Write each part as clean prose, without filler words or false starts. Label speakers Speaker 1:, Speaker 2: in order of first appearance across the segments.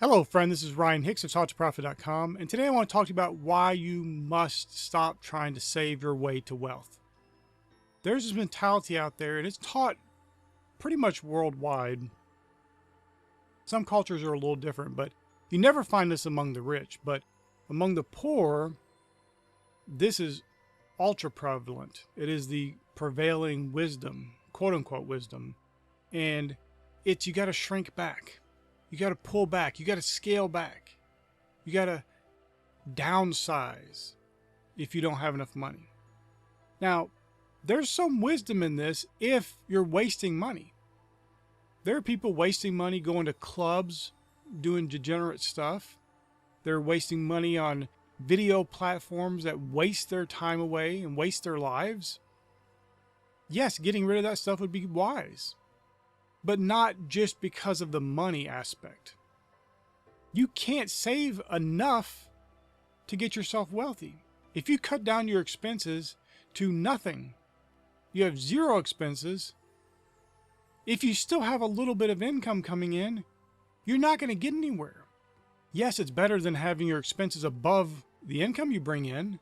Speaker 1: Hello friend, this is Ryan Hicks of TalkToProfit.com, and today I want to talk to you about why you must stop trying to save your way to wealth. There's this mentality out there, and it's taught pretty much worldwide. Some cultures are a little different, but you never find this among the rich. But among the poor, this is ultra prevalent. It is the prevailing wisdom, quote unquote wisdom, and it's you got to shrink back. You got to pull back. You got to scale back. You got to downsize if you don't have enough money. Now, there's some wisdom in this if you're wasting money. There are people wasting money going to clubs, doing degenerate stuff. They're wasting money on video platforms that waste their time away and waste their lives. Yes, getting rid of that stuff would be wise, but not just because of the money aspect. You can't save enough to get yourself wealthy. If you cut down your expenses to nothing, you have zero expenses. If you still have a little bit of income coming in, you're not going to get anywhere. Yes, it's better than having your expenses above the income you bring in,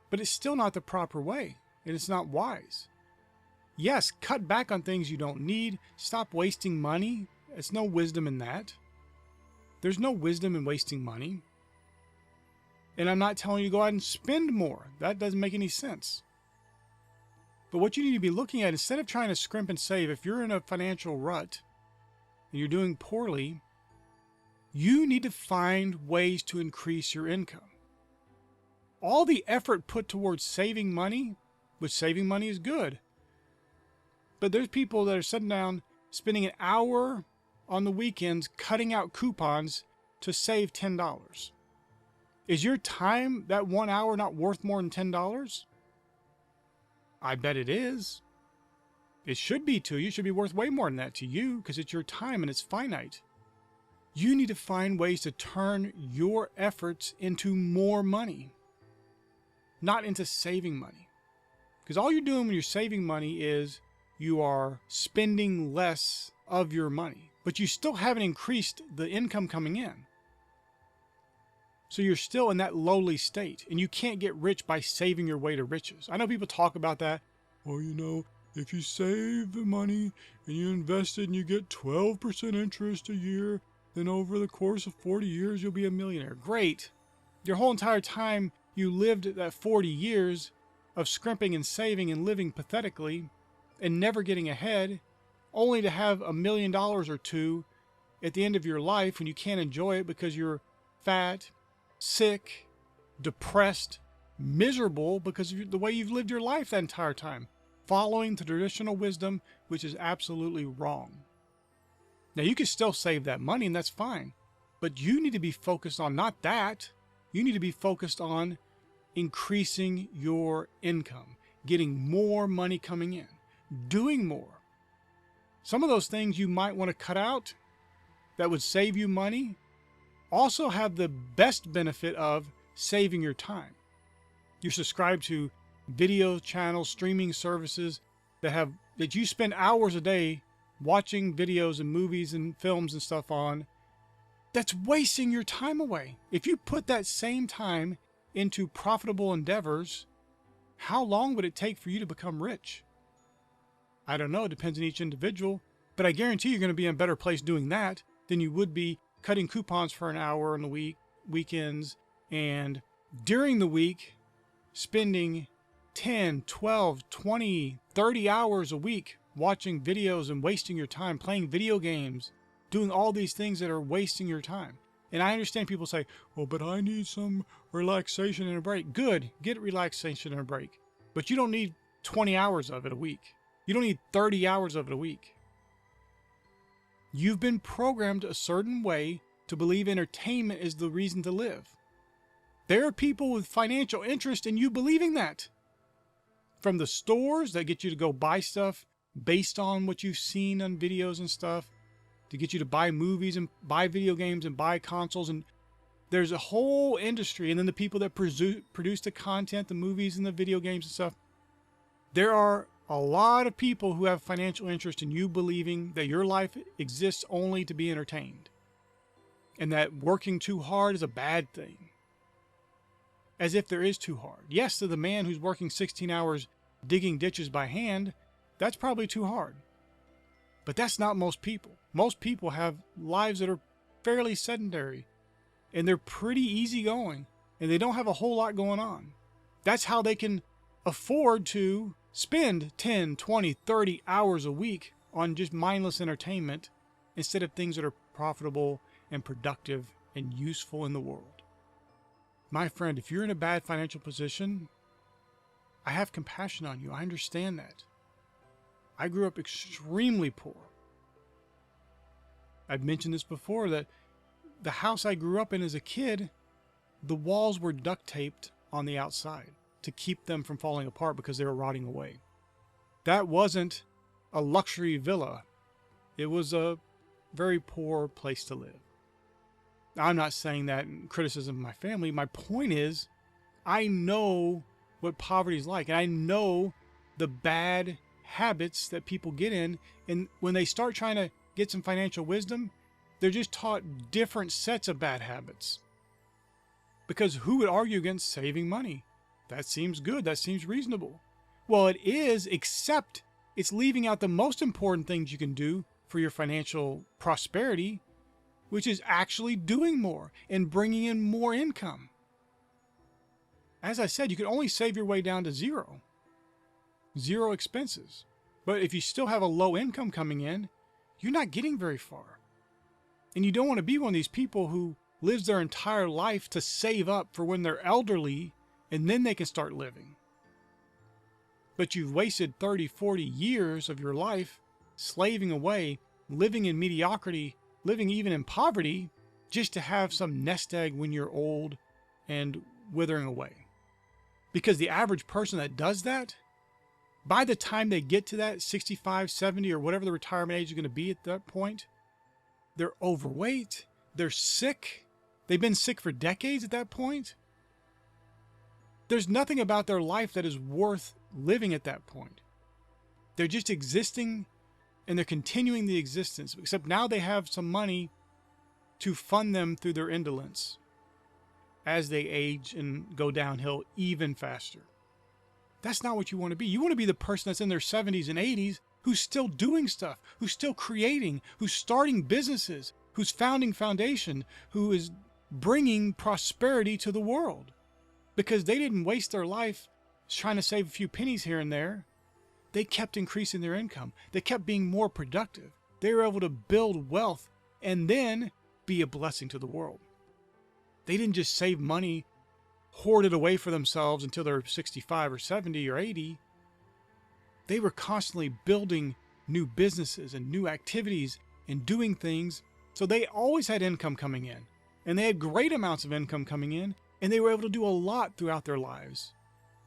Speaker 1: but it's still not the proper way, and it's not wise. Yes, cut back on things you don't need. Stop wasting money. There's no wisdom in that. There's no wisdom in wasting money. And I'm not telling you to go out and spend more. That doesn't make any sense. But what you need to be looking at, instead of trying to scrimp and save, if you're in a financial rut and you're doing poorly, you need to find ways to increase your income. All the effort put towards saving money, which saving money is good, but there's people that are sitting down, spending an hour on the weekends cutting out coupons to save $10. Is your time, that 1 hour, not worth more than $10? I bet it is. It should be to you. It should be worth way more than that to you because it's your time and it's finite. You need to find ways to turn your efforts into more money, not into saving money. Because all you're doing when you're saving money is you are spending less of your money, but you still haven't increased the income coming in. So you're still in that lowly state, and you can't get rich by saving your way to riches. I know people talk about that. Well, you know, if you save the money and you invest it and you get 12% interest a year, then over the course of 40 years, you'll be a millionaire. Great. Your whole entire time you lived that 40 years of scrimping and saving and living pathetically and never getting ahead, only to have $1 million or two at the end of your life when you can't enjoy it because you're fat, sick, depressed, miserable because of the way you've lived your life that entire time, following the traditional wisdom, which is absolutely wrong. Now, you can still save that money, and that's fine, but you need to be focused on not that. You need to be focused on increasing your income, getting more money coming in, doing more. Some of those things you might want to cut out that would save you money also have the best benefit of saving your time. You're subscribed to video channels, streaming services that you spend hours a day watching videos and movies and films and stuff on. That's wasting your time away. If you put that same time into profitable endeavors, how long would it take for you to become rich? I don't know. It depends on each individual, but I guarantee you're going to be in a better place doing that than you would be cutting coupons for an hour on the weekends, and during the week, spending 10, 12, 20, 30 hours a week watching videos and wasting your time, playing video games, doing all these things that are wasting your time. And I understand people say, well, but I need some relaxation and a break. Good, get relaxation and a break. But you don't need 20 hours of it a week. You don't need 30 hours of it a week. You've been programmed a certain way to believe entertainment is the reason to live. There are people with financial interest in you believing that. From the stores that get you to go buy stuff based on what you've seen on videos and stuff, to get you to buy movies and buy video games and buy consoles. And there's a whole industry. And then the people that produce the content, the movies and the video games and stuff. There are a lot of people who have financial interest in you believing that your life exists only to be entertained. and that working too hard is a bad thing. As if there is too hard. Yes, to the man who's working 16 hours digging ditches by hand, that's probably too hard. But that's not most people. Most people have lives that are fairly sedentary, and they're pretty easygoing, and they don't have a whole lot going on. That's how they can afford to spend 10, 20, 30 hours a week on just mindless entertainment instead of things that are profitable and productive and useful in the world. My friend, if you're in a bad financial position, I have compassion on you. I understand that. I grew up extremely poor. I've mentioned this before, that the house I grew up in as a kid, the walls were duct taped on the outside to keep them from falling apart because they were rotting away. That wasn't a luxury villa. It was a very poor place to live. I'm not saying that in criticism of my family. My point is, I know what poverty is like, and I know the bad habits that people get in, and when they start trying to get some financial wisdom, they're just taught different sets of bad habits. Because who would argue against saving money? That seems good. That seems reasonable. Well, it is, except it's leaving out the most important things you can do for your financial prosperity, which is actually doing more and bringing in more income. As I said, you can only save your way down to zero expenses. But if you still have a low income coming in, you're not getting very far. And you don't want to be one of these people who lives their entire life to save up for when they're elderly and then they can start living. But you've wasted 30, 40 years of your life slaving away, living in mediocrity, living even in poverty, just to have some nest egg when you're old and withering away. Because the average person that does that, by the time they get to that 65, 70, or whatever the retirement age is going to be at that point, they're overweight, they're sick, they've been sick for decades at that point. There's nothing about their life that is worth living at that point. They're just existing, and they're continuing the existence, except now they have some money to fund them through their indolence as they age and go downhill even faster. That's not what you want to be. You want to be the person that's in their 70s and 80s who's still doing stuff, who's still creating, who's starting businesses, who's founding foundation, who is bringing prosperity to the world. Because they didn't waste their life trying to save a few pennies here and there. They kept increasing their income. They kept being more productive. They were able to build wealth and then be a blessing to the world. They didn't just save money, hoard it away for themselves until they're 65 or 70 or 80. They were constantly building new businesses and new activities and doing things, so they always had income coming in. And they had great amounts of income coming in, and they were able to do a lot throughout their lives.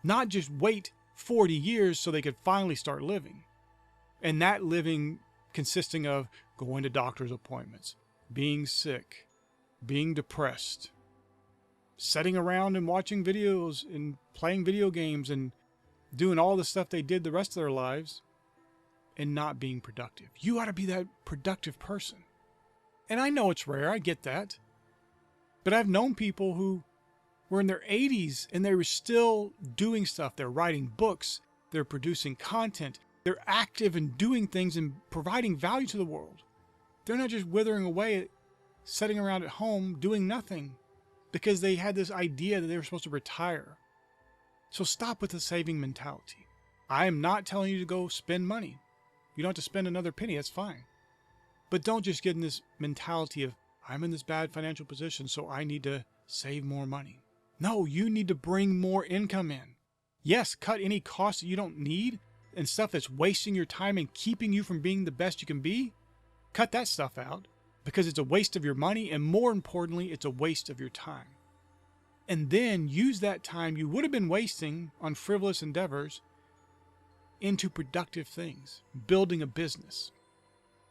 Speaker 1: Not just wait 40 years so they could finally start living. And that living consisting of going to doctor's appointments, being sick, being depressed, sitting around and watching videos and playing video games and doing all the stuff they did the rest of their lives and not being productive. You ought to be that productive person. And I know it's rare, I get that. But I've known people who were in their 80s and they were still doing stuff. They're writing books, they're producing content, they're active and doing things and providing value to the world. They're not just withering away, sitting around at home doing nothing because they had this idea that they were supposed to retire. So stop with the saving mentality. I am not telling you to go spend money. You don't have to spend another penny, that's fine. But don't just get in this mentality of, I'm in this bad financial position, so I need to save more money. No, you need to bring more income in. Yes, cut any costs that you don't need and stuff that's wasting your time and keeping you from being the best you can be. Cut that stuff out because it's a waste of your money, and more importantly, it's a waste of your time. And then use that time you would have been wasting on frivolous endeavors into productive things, building a business,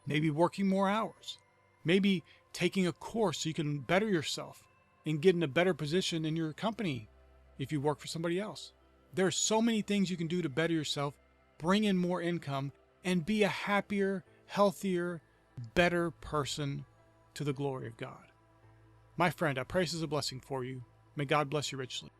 Speaker 1: maybe working more hours, maybe taking a course so you can better yourself and get in a better position in your company if you work for somebody else. There are so many things you can do to better yourself, bring in more income, and be a happier, healthier, better person to the glory of God. My friend, I pray this is a blessing for you. May God bless you richly.